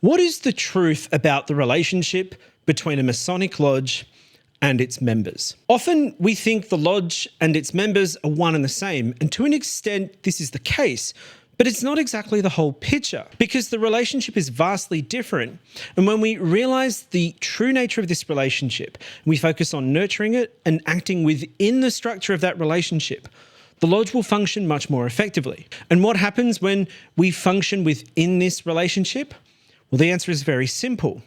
What is the truth about the relationship between a Masonic lodge and its members? Often we think the lodge and its members are one and the same, and to an extent this is the case, but it's not exactly the whole picture because the relationship is vastly different. And when we realize the true nature of this relationship, we focus on nurturing it and acting within the structure of that relationship, the lodge will function much more effectively. And what happens when we function within this relationship? Well, the answer is very simple.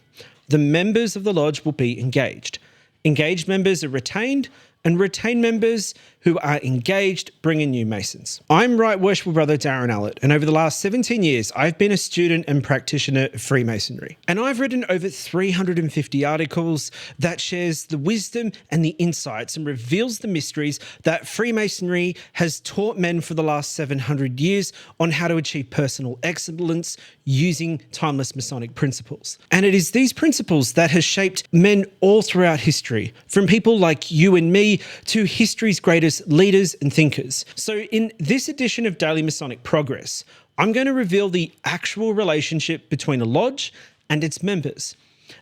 The members of the lodge will be engaged. Engaged members are retained, and retained members who are engaged bring in new Masons. I'm Right Worshipful Brother Darren Allatt, and over the last 17 years, I've been a student and practitioner of Freemasonry. And I've written over 350 articles that shares the wisdom and the insights and reveals the mysteries that Freemasonry has taught men for the last 700 years on how to achieve personal excellence using timeless Masonic principles. And it is these principles that has shaped men all throughout history, from people like you and me to history's greatest leaders and thinkers. So in this edition of Daily Masonic Progress, I'm going to reveal the actual relationship between a lodge and its members,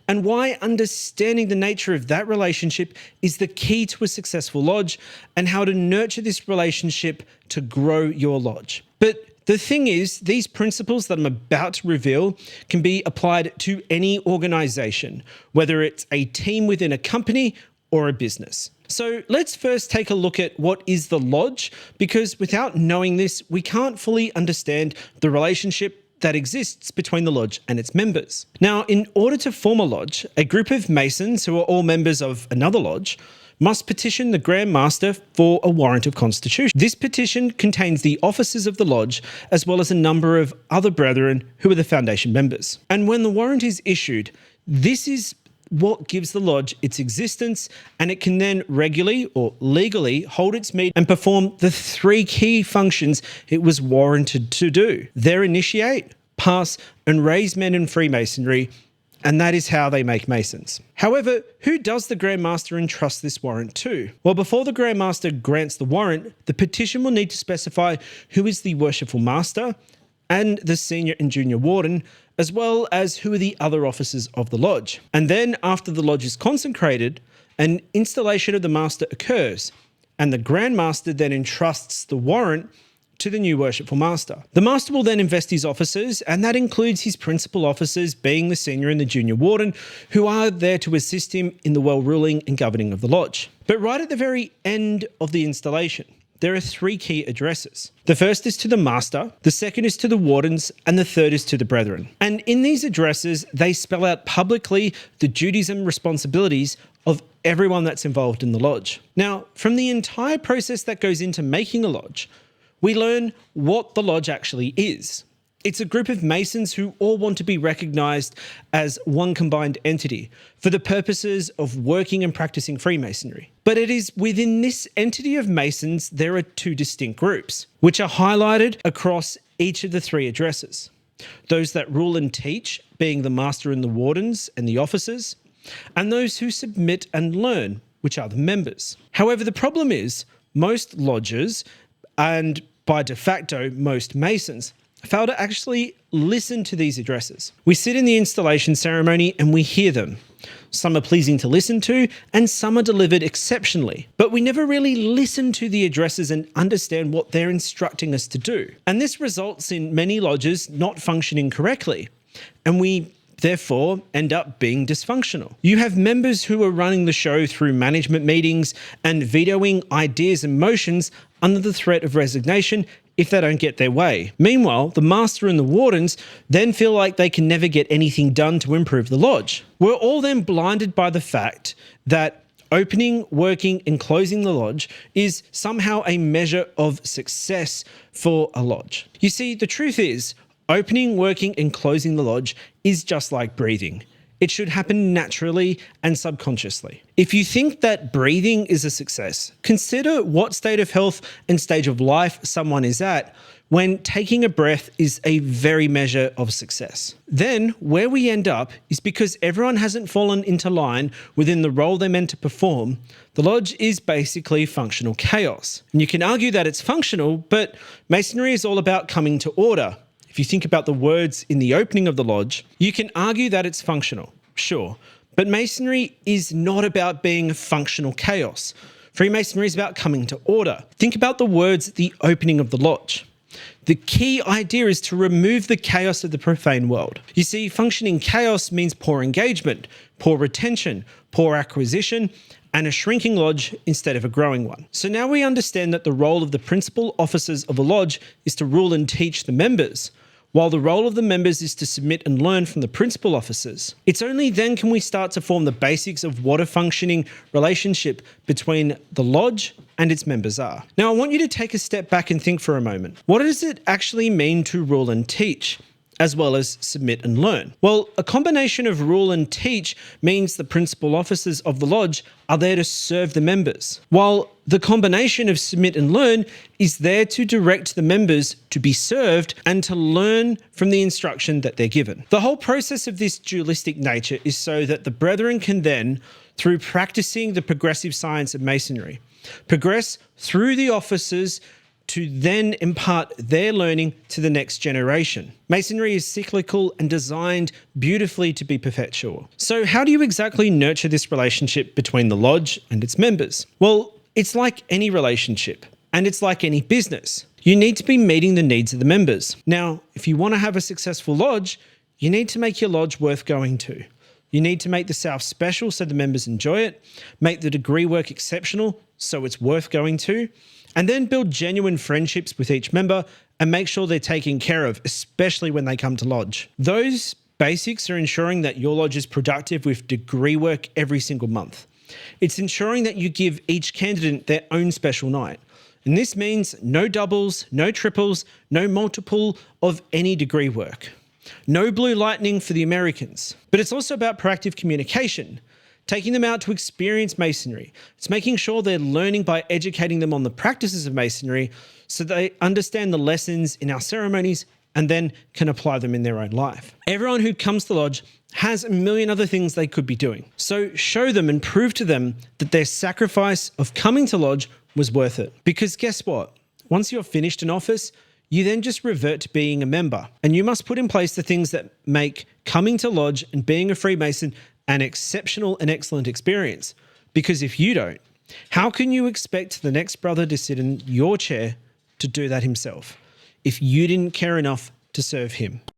and why understanding the nature of that relationship is the key to a successful lodge, and how to nurture this relationship to grow your lodge. But the thing is, these principles that I'm about to reveal can be applied to any organization, whether it's a team within a company or a business. So let's first take a look at what is the lodge, because without knowing this, we can't fully understand the relationship that exists between the lodge and its members. Now, in order to form a lodge, a group of Masons who are all members of another lodge must petition the Grand Master for a warrant of constitution. This petition contains the officers of the lodge, as well as a number of other brethren who are the foundation members. And when the warrant is issued, this is what gives the lodge its existence, and it can then regularly or legally hold its meeting and perform the three key functions it was warranted to do. They initiate, pass, and raise men in Freemasonry, and that is how they make Masons. However, who does the Grand Master entrust this warrant to? Well, before the Grand Master grants the warrant, the petition will need to specify who is the Worshipful Master and the Senior and Junior Warden, as well as who are the other officers of the lodge. And then after the lodge is consecrated, an installation of the Master occurs, and the Grand Master then entrusts the warrant to the new Worshipful Master. The Master will then invest his officers, and that includes his principal officers, being the Senior and the Junior Warden, who are there to assist him in the well-ruling and governing of the lodge. But right at the very end of the installation, there are three key addresses. The first is to the Master, the second is to the Wardens, and the third is to the Brethren. And in these addresses, they spell out publicly the duties and responsibilities of everyone that's involved in the lodge. Now, from the entire process that goes into making a lodge, we learn what the lodge actually is. It's a group of Masons who all want to be recognized as one combined entity for the purposes of working and practicing Freemasonry. But it is within this entity of Masons there are two distinct groups, which are highlighted across each of the three addresses. Those that rule and teach, being the Master and the Wardens and the officers, and those who submit and learn, which are the members. However, the problem is most lodges, and by de facto most Masons, fail to actually listen to these addresses. We sit in the installation ceremony and we hear them. Some are pleasing to listen to, and some are delivered exceptionally. But we never really listen to the addresses and understand what they're instructing us to do. And this results in many lodges not functioning correctly, and we therefore end up being dysfunctional. You have members who are running the show through management meetings and vetoing ideas and motions under the threat of resignation if they don't get their way. Meanwhile, the Master and the Wardens then feel like they can never get anything done to improve the lodge. We're all then blinded by the fact that opening, working, and closing the lodge is somehow a measure of success for a lodge. You see, the truth is, opening, working, and closing the lodge is just like breathing. It should happen naturally and subconsciously. If you think that breathing is a success, consider what state of health and stage of life someone is at when taking a breath is a very measure of success. Then where we end up is because everyone hasn't fallen into line within the role they're meant to perform, the lodge is basically functional chaos. And you can argue that it's functional, but Masonry is all about coming to order. If if you think about the words in the opening of the lodge, you can argue that it's functional, sure. But Masonry is not about being functional chaos. Freemasonry is about coming to order. Think about the words at the opening of the lodge. The key idea is to remove the chaos of the profane world. You see, functioning chaos means poor engagement, poor retention, poor acquisition, and a shrinking lodge instead of a growing one. So now we understand that the role of the principal officers of a lodge is to rule and teach the members, while the role of the members is to submit and learn from the principal officers. It's only then can we start to form the basics of what a functioning relationship between the lodge and its members are. Now, I want you to take a step back and think for a moment. What does it actually mean to rule and teach, as well as submit and learn? Well, a combination of rule and teach means the principal officers of the lodge are there to serve the members, while the combination of submit and learn is there to direct the members to be served and to learn from the instruction that they're given. The whole process of this dualistic nature is so that the brethren can then, through practicing the progressive science of Masonry, progress through the officers to then impart their learning to the next generation. Masonry is cyclical and designed beautifully to be perpetual. So how do you exactly nurture this relationship between the lodge and its members? Well, it's like any relationship, and it's like any business. You need to be meeting the needs of the members. Now, if you want to have a successful lodge, you need to make your lodge worth going to. You need to make the South special so the members enjoy it, make the degree work exceptional so it's worth going to, and then build genuine friendships with each member and make sure they're taken care of, especially when they come to lodge. Those basics are ensuring that your lodge is productive with degree work every single month. It's ensuring that you give each candidate their own special night. And this means no doubles, no triples, no multiple of any degree work. No blue lightning for the Americans. But it's also about proactive communication, taking them out to experience Masonry. It's making sure they're learning by educating them on the practices of Masonry so they understand the lessons in our ceremonies and then can apply them in their own life. Everyone who comes to lodge has a million other things they could be doing. So show them and prove to them that their sacrifice of coming to lodge was worth it. Because guess what? Once you're finished in office, you then just revert to being a member. And you must put in place the things that make coming to lodge and being a Freemason an exceptional and excellent experience. Because if you don't, how can you expect the next brother to sit in your chair to do that himself if you didn't care enough to serve him?